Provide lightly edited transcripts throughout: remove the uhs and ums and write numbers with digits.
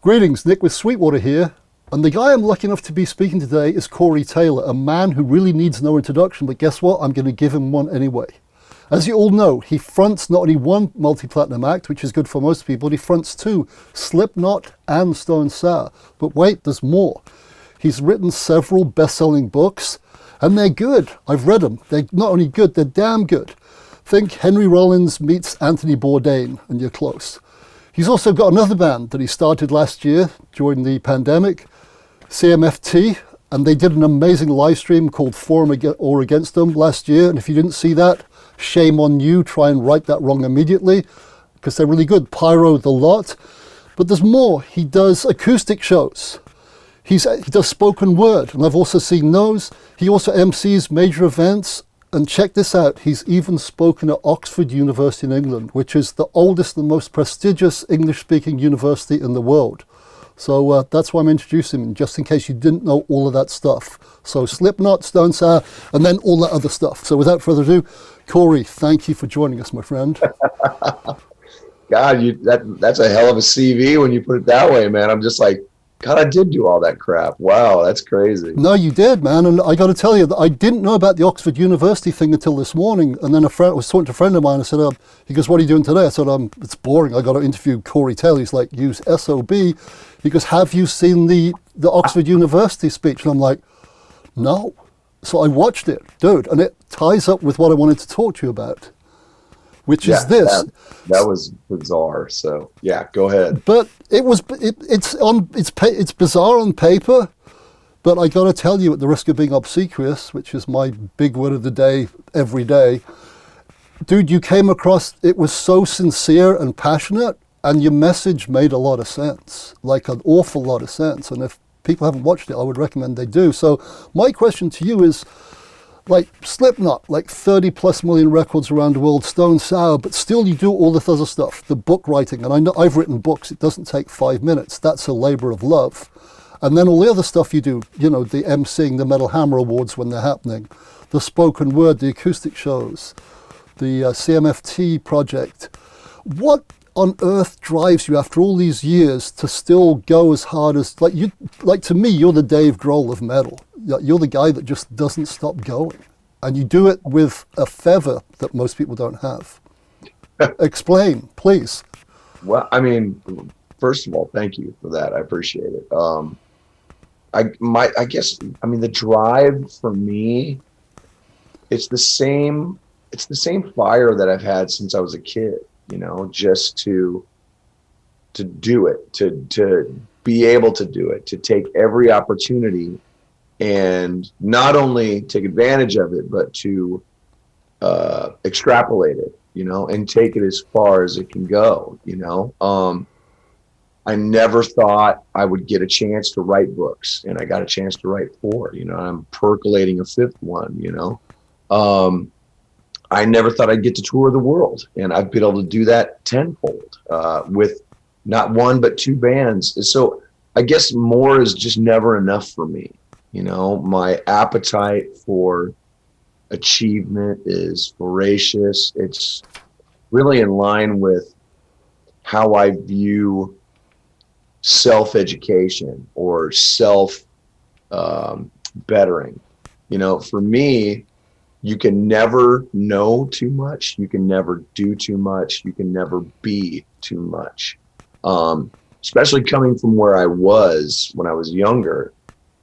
Greetings, Nick with Sweetwater here, and the guy I'm lucky enough to be speaking today is Corey Taylor, a man who really needs no introduction, but guess what? I'm going to give him one anyway. As you all know, he fronts not only one multi-platinum act, which is good for most people, he fronts two, Slipknot and Stone Sour. But wait, there's more. He's written several best-selling books, and they're good. I've read them. They're not only good, they're damn good. Think Henry Rollins meets Anthony Bourdain, and you're close. He's also got another band that he started last year during the pandemic, CMFT, and they did an amazing live stream called For or Against Them last year. And if you didn't see that, shame on you. Try and right that wrong immediately, because they're really good. Pyro the lot. But there's more. He does acoustic shows. He does spoken word, and I've also seen those. He also MCs major events. And check this out, he's even spoken at Oxford University in England, which is the oldest and most prestigious English-speaking university in the world. So that's why I'm introducing him, just in case you didn't know all of that stuff. So Slipknot, Stone Sour, and then all that other stuff. So without further ado, Corey, thank you for joining us, my friend. God, that's a hell of a CV when you put it that way, man. I'm just like, God, I did do all that crap. Wow, that's crazy. No, you did, man. And I got to tell you, that I didn't know about the Oxford University thing until this morning. And then I was talking to a friend of mine. I said, he goes, what are you doing today? I said, it's boring. I got to interview Corey Taylor. He's like, use SOB. He goes, have you seen the Oxford University speech? And I'm like, no. So I watched it, dude. And it ties up with what I wanted to talk to you about, which is this. That was bizarre. So yeah, go ahead. But it's bizarre on paper, but I got to tell you, at the risk of being obsequious, which is my big word of the day every day, dude, you came across, it was so sincere and passionate, and your message made a lot of sense, like an awful lot of sense. And if people haven't watched it, I would recommend they do. So my question to you is, like Slipknot, like 30 plus million records around the world, Stone Sour, but still you do all this other stuff, the book writing. And I know I've written books, it doesn't take 5 minutes. That's a labor of love. And then all the other stuff you do, you know, the emceeing, the Metal Hammer Awards when they're happening, the spoken word, the acoustic shows, the CMFT project. What on earth drives you after all these years to still go as hard as, like to me, you're the Dave Grohl of metal. You're the guy that just doesn't stop going. And you do it with a fervor that most people don't have. Explain, please. Well, I mean, first of all, thank you for that. I appreciate it. I guess, the drive for me, it's the same fire that I've had since I was a kid, you know, just to do it, to be able to do it, to take every opportunity and not only take advantage of it, but to extrapolate it, you know, and take it as far as it can go, you know. I never thought I would get a chance to write books, and I got a chance to write 4, you know. I'm percolating a 5th one, you know. I never thought I'd get to tour the world, and I've been able to do that tenfold with not one but 2 bands. So I guess more is just never enough for me. You know, my appetite for achievement is voracious. It's really in line with how I view self-education or self-bettering. You know, for me, you can never know too much. You can never do too much. You can never be too much. Especially coming from where I was when I was younger.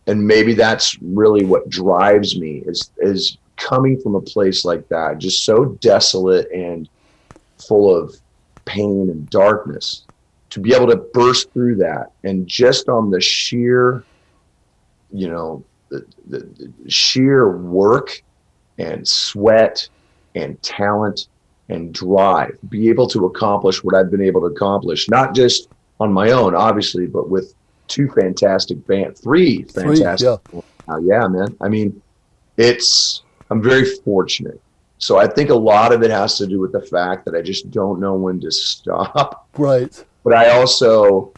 And maybe that's really what drives me is coming from a place like that, just so desolate and full of pain and darkness, to be able to burst through that. And just on the sheer, you know, the sheer work and sweat and talent and drive, be able to accomplish what I've been able to accomplish, not just on my own, obviously, but with 2 fantastic bands, 3 fantastic. Yeah, man. I mean, I'm very fortunate. So I think a lot of it has to do with the fact that I just don't know when to stop. Right. But I also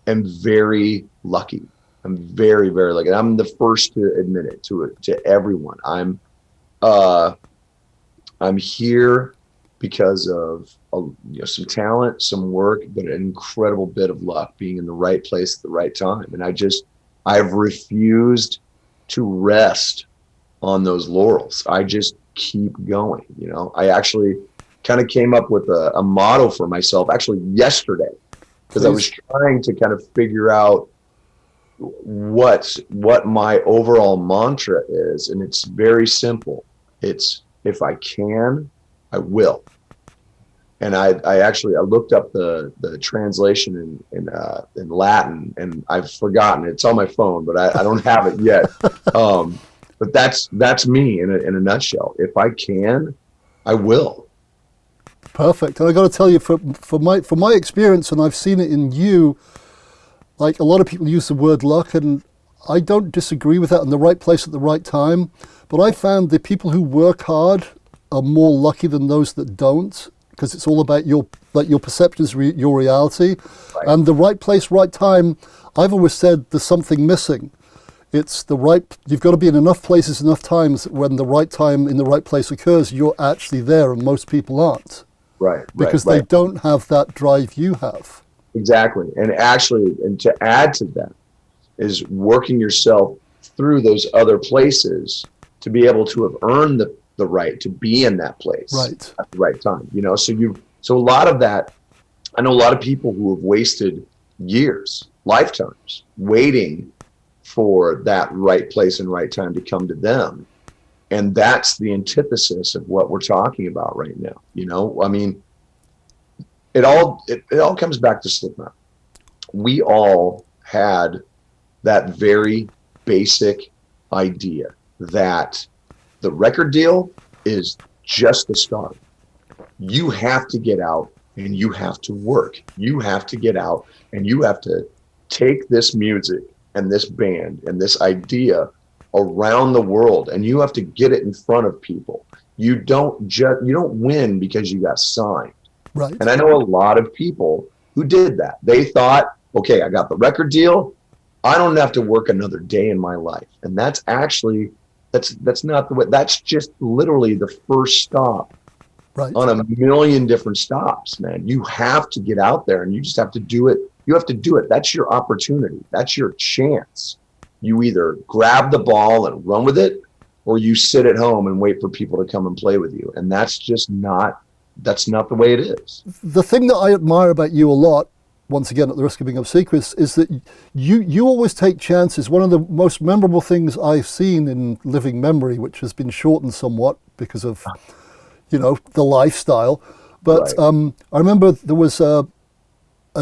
am very lucky. I'm very, very lucky. I'm the first to admit it to everyone. I'm here because of some talent, some work, but an incredible bit of luck, being in the right place at the right time. And I've refused to rest on those laurels. I just keep going. I actually kind of came up with a motto for myself actually yesterday, because I was trying to kind of figure out what my overall mantra is. And it's very simple. It's, if I can, I will. And I looked up the translation in Latin, and I've forgotten. It's on my phone, but I don't have it yet. But that's me in a nutshell. If I can, I will. Perfect. And I got to tell you, from my experience, and I've seen it in you, like, a lot of people use the word luck, and I don't disagree with that, in the right place at the right time. But I found the people who work hard are more lucky than those that don't, because it's all about your perceptions, your reality. Right. And the right place, right time. I've always said there's something missing. It's you've got to be in enough places, enough times, that when the right time in the right place occurs, you're actually there, and most people aren't. Right. Because they don't have that drive you have. Exactly. And to add to that is working yourself through those other places to be able to have earned the right to be in that place at the right time. So a lot of that, I know a lot of people who have wasted years, lifetimes, waiting for that right place and right time to come to them. And that's the antithesis of what we're talking about right now. I mean, it all comes back to Slipknot. We all had that very basic idea that the record deal is just the start. You have to get out and you have to work. You have to get out and you have to take this music and this band and this idea around the world, and you have to get it in front of people. You don't win because you got signed. Right. And I know a lot of people who did that. They thought, okay, I got the record deal. I don't have to work another day in my life. And that's actually, that's not the way. That's just literally the first stop on a million different stops, man. You have to get out there and you just have to do it. You have to do it. That's your opportunity. That's your chance. You either grab the ball and run with it, or you sit at home and wait for people to come and play with you. And that's just not the way it is. The thing that I admire about you a lot, once again at the risk of being obsequious, is that you always take chances. One of the most memorable things I've seen in living memory, which has been shortened somewhat because of the lifestyle, but I remember there was a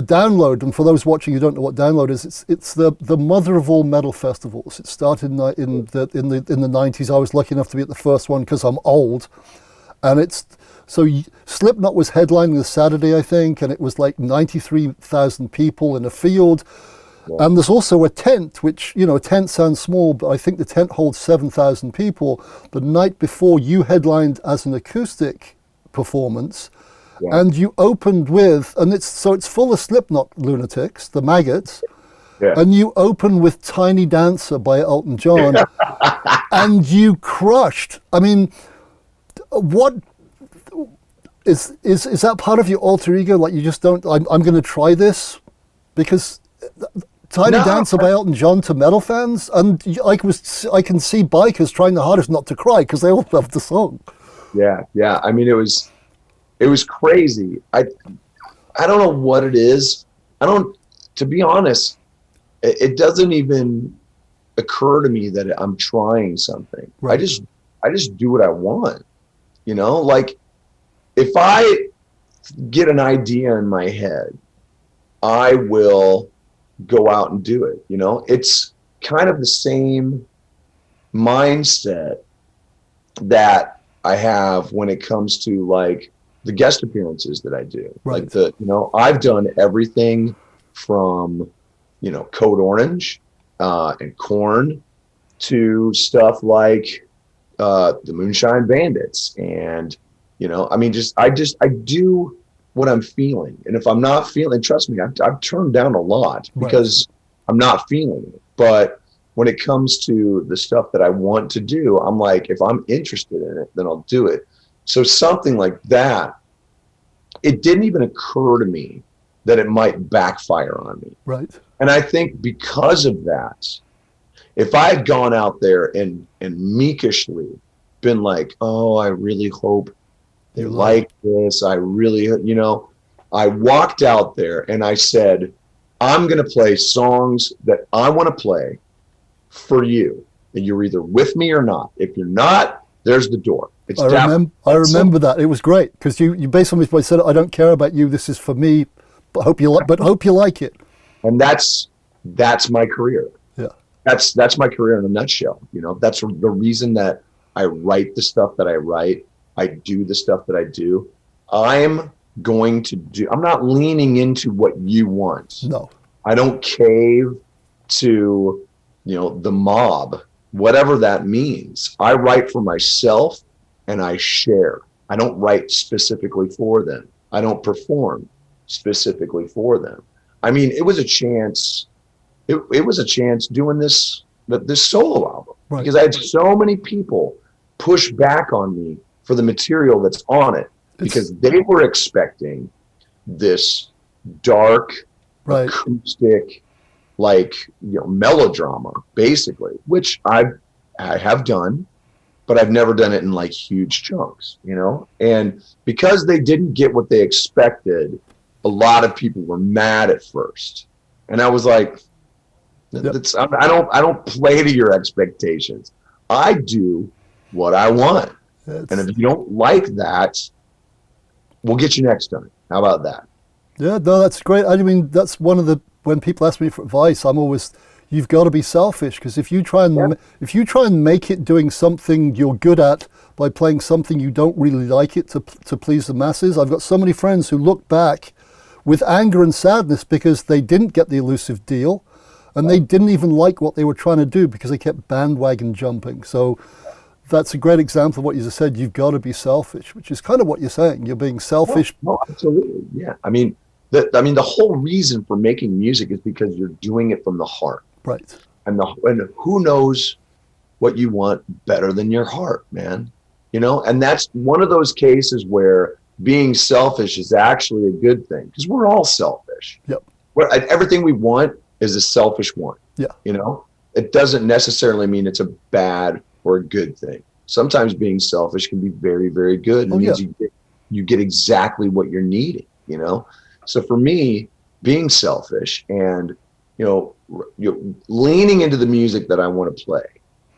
download, and for those watching who don't know what download is, it's the mother of all metal festivals. It started in the 90s. I was lucky enough to be at the first one because I'm old, and Slipknot was headlining the Saturday, I think, and it was like 93,000 people in a field. Yeah. And there's also a tent, which, a tent sounds small, but I think the tent holds 7,000 people. The night before, you headlined as an acoustic performance. Yeah. And you opened with, and it's full of Slipknot lunatics, the maggots. Yeah. And you open with Tiny Dancer by Elton John, and you crushed. I mean, what is that part of your alter ego? Like, you just don't, I'm going to try this? Because Tiny Dancer by Elton John to metal fans, and I can see bikers trying the hardest not to cry because they all love the song. Yeah. I mean, it was crazy. I don't know what it is. To be honest, it doesn't even occur to me that I'm trying something. Right. I just do what I want. Like, if I get an idea in my head, I will go out and do it. It's kind of the same mindset that I have when it comes to like the guest appearances that I do. Right. Like I've done everything from, Code Orange and Korn to stuff like the Moonshine Bandits. And, I do what I'm feeling. And if I'm not feeling, trust me, I've turned down a lot because I'm not feeling it. But when it comes to the stuff that I want to do, I'm like, if I'm interested in it, then I'll do it. So something like that it didn't even occur to me that it might backfire on me. Right. And I think because of that, if I had gone out there and meekishly been like, oh, I really hope they like this. I really, I walked out there and I said, I'm going to play songs that I want to play for you. And you're either with me or not. If you're not, there's the door. I remember that. It was great because you basically said, I don't care about you. This is for me, but hope you like it. And that's my career. Yeah. That's my career in a nutshell. That's the reason that I write the stuff that I write. I do the stuff that I do. I'm not leaning into what you want. No. I don't cave to, the mob, whatever that means. I write for myself and I share. I don't write specifically for them. I don't perform specifically for them. I mean, it was a chance. It was a chance doing this solo album, right, because I had so many people push back on me for the material that's on it, because they were expecting this dark, right, acoustic, melodrama, basically, which I have done, but I've never done it in huge chunks, and because they didn't get what they expected, a lot of people were mad at first. And I was like, I don't play to your expectations. I do what I want. And if you don't like that, we'll get you next time. How about that? Yeah, no, that's great. I mean, that's one of when people ask me for advice, I'm always, you've got to be selfish, because if you try and make it doing something you're good at by playing something you don't really like it to please the masses. I've got so many friends who look back with anger and sadness because they didn't get the elusive deal, and they didn't even like what they were trying to do because they kept bandwagon jumping. So that's a great example of what you just said. You've got to be selfish, which is kind of what you're saying. You're being selfish. No, absolutely. Yeah. I mean, the whole reason for making music is because you're doing it from the heart. Right. And who knows what you want better than your heart, man? And that's one of those cases where being selfish is actually a good thing, because we're all selfish. Yep. Everything we want is a selfish one. Yeah. It doesn't necessarily mean it's a bad or a good thing. Sometimes being selfish can be very, very good. It means you get exactly what you're needing, So for me, being selfish and, leaning into the music that I want to play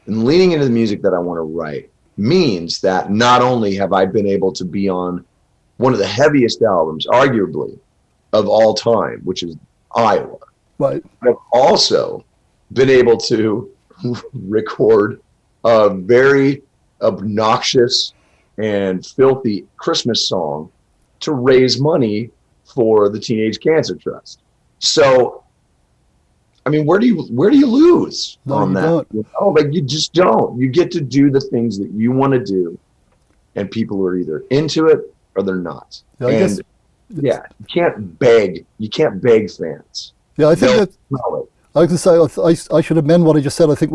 and leaning into the music that I want to write means that not only have I been able to be on one of the heaviest albums, arguably, of all time, which is Iowa. Right. I've also been able to record a very obnoxious and filthy Christmas song to raise money for the Teenage Cancer Trust. So, I mean, where do you lose on that? You just don't. You get to do the things that you want to do, and people are either into it or they're not. Yeah, you can't beg. You can't beg fans. Yeah, I think I can say I should amend what I just said. I think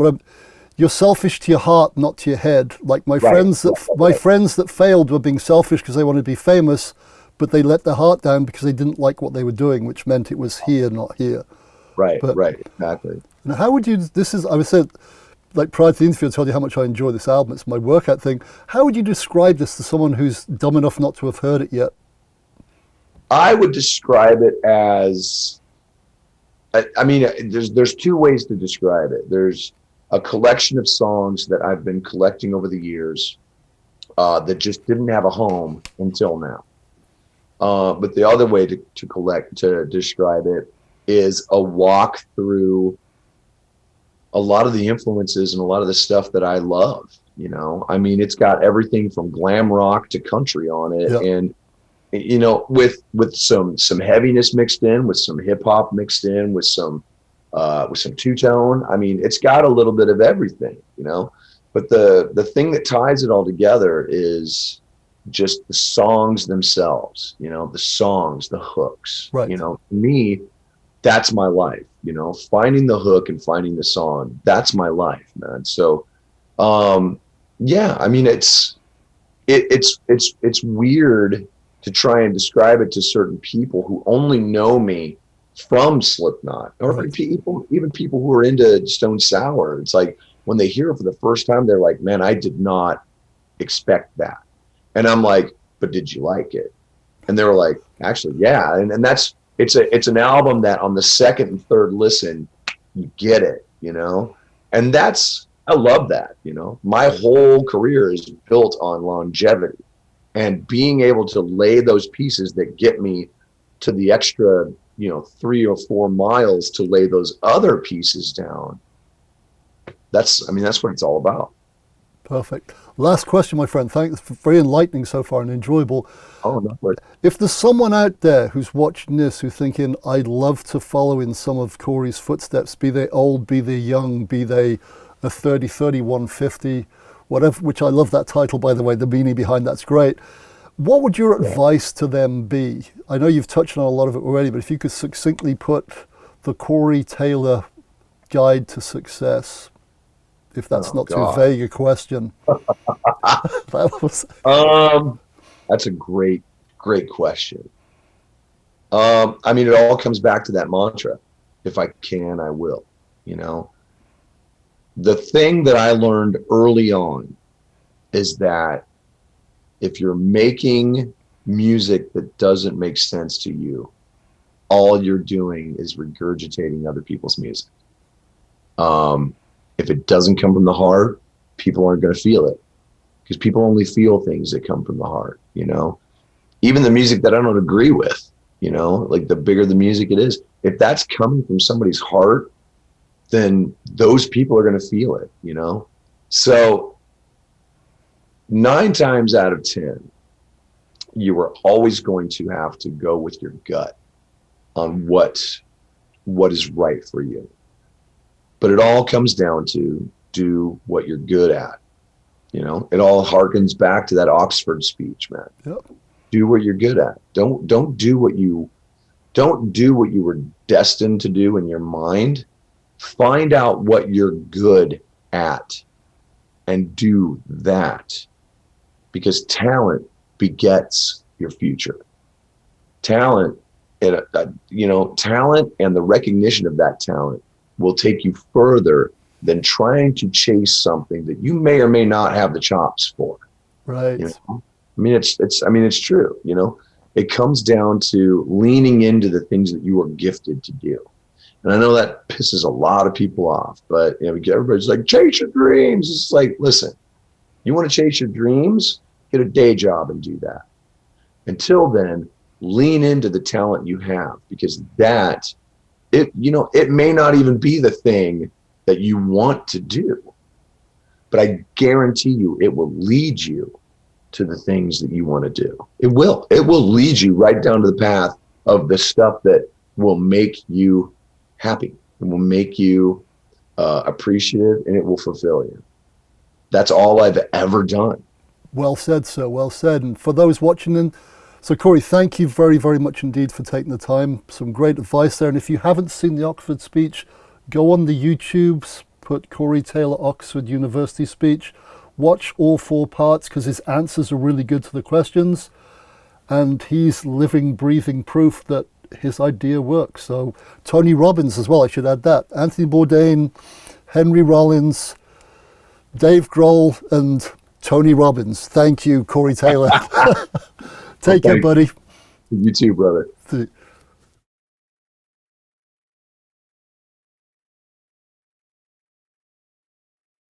you're selfish to your heart, not to your head. Like my friends that failed were being selfish because they wanted to be famous, but they let their heart down because they didn't like what they were doing, which meant it was here, not here. Right, exactly. And how would you? I was saying, prior to the interview, I told you how much I enjoy this album. It's my workout thing. How would you describe this to someone who's dumb enough not to have heard it yet? I would describe it as, I mean, there's two ways to describe it. There's a collection of songs that I've been collecting over the years that just didn't have a home until now. But the other way to describe it is a walk through a lot of the influences and a lot of the stuff that I love. I mean, it's got everything from glam rock to country on it, and with some heaviness mixed in, with some hip hop mixed in, with some two-tone. I mean, it's got a little bit of everything, but the thing that ties it all together is just the songs themselves, the songs, the hooks. Right. To me, that's my life, finding the hook and finding the song. That's my life, man. So, I mean, it's weird to try and describe it to certain people who only know me from Slipknot, or Right. even people who are into Stone Sour. It's like when they hear it for the first time, they're like, man, I did not expect that. And I'm like, but did you like it? And they were like, actually, yeah. And that's, it's an album that on the second and third listen, you get it, you know? And that's, I love that, you know? My whole career is built on longevity, and being able to lay those pieces that get me to the extra, 3 or 4 miles to lay those other pieces down. That's what it's all about. Perfect. Last question, my friend. Thanks. Very enlightening so far and enjoyable. Oh, no. If there's someone out there who's watching this who's thinking, I'd love to follow in some of Corey's footsteps, be they old, be they young, be they a 30, 31, 50, whatever, which I love that title, by the way, the meaning behind that's great. What would your advice to them be? I know you've touched on a lot of it already, but if you could succinctly put the Corey Taylor guide to success, if that's not too vague a question. That's a great question. It all comes back to that mantra. If I can, I will, The thing that I learned early on is that if you're making music that doesn't make sense to you, all you're doing is regurgitating other people's music. If it doesn't come from the heart, people aren't going to feel it, because people only feel things that come from the heart, Even the music that I don't agree with, like the bigger the music it is, if that's coming from somebody's heart, then those people are going to feel it, So 9 times out of 10, you are always going to have to go with your gut on what is right for you. But it all comes down to do what you're good at. It all harkens back to that Oxford speech, man. Yep. Do what you're good at. Don't do what you were destined to do in your mind. Find out what you're good at and do that, because talent begets your future. Talent and talent and the recognition of that talent will take you further than trying to chase something that you may or may not have the chops for. Right. It's true. It comes down to leaning into the things that you are gifted to do. And I know that pisses a lot of people off, but everybody's like, chase your dreams. It's like, listen, you want to chase your dreams? Get a day job and do that. Until then, lean into the talent you have, because it may not even be the thing that you want to do, but I guarantee you it will lead you to the things that you want to do. It will lead you right down to the path of the stuff that will make you happy and will make you appreciative, and it will fulfill you. That's all I've ever done. Well said, sir. Well said. And for those watching, so Corey, thank you very, very much indeed for taking the time. Some great advice there. And if you haven't seen the Oxford speech, go on the YouTubes, put Corey Taylor Oxford University speech, watch all 4 parts, because his answers are really good to the questions. And he's living, breathing proof that his idea works. So Tony Robbins as well, I should add that. Anthony Bourdain, Henry Rollins, Dave Grohl, and Tony Robbins. Thank you, Corey Taylor. Take care, buddy. You too, brother.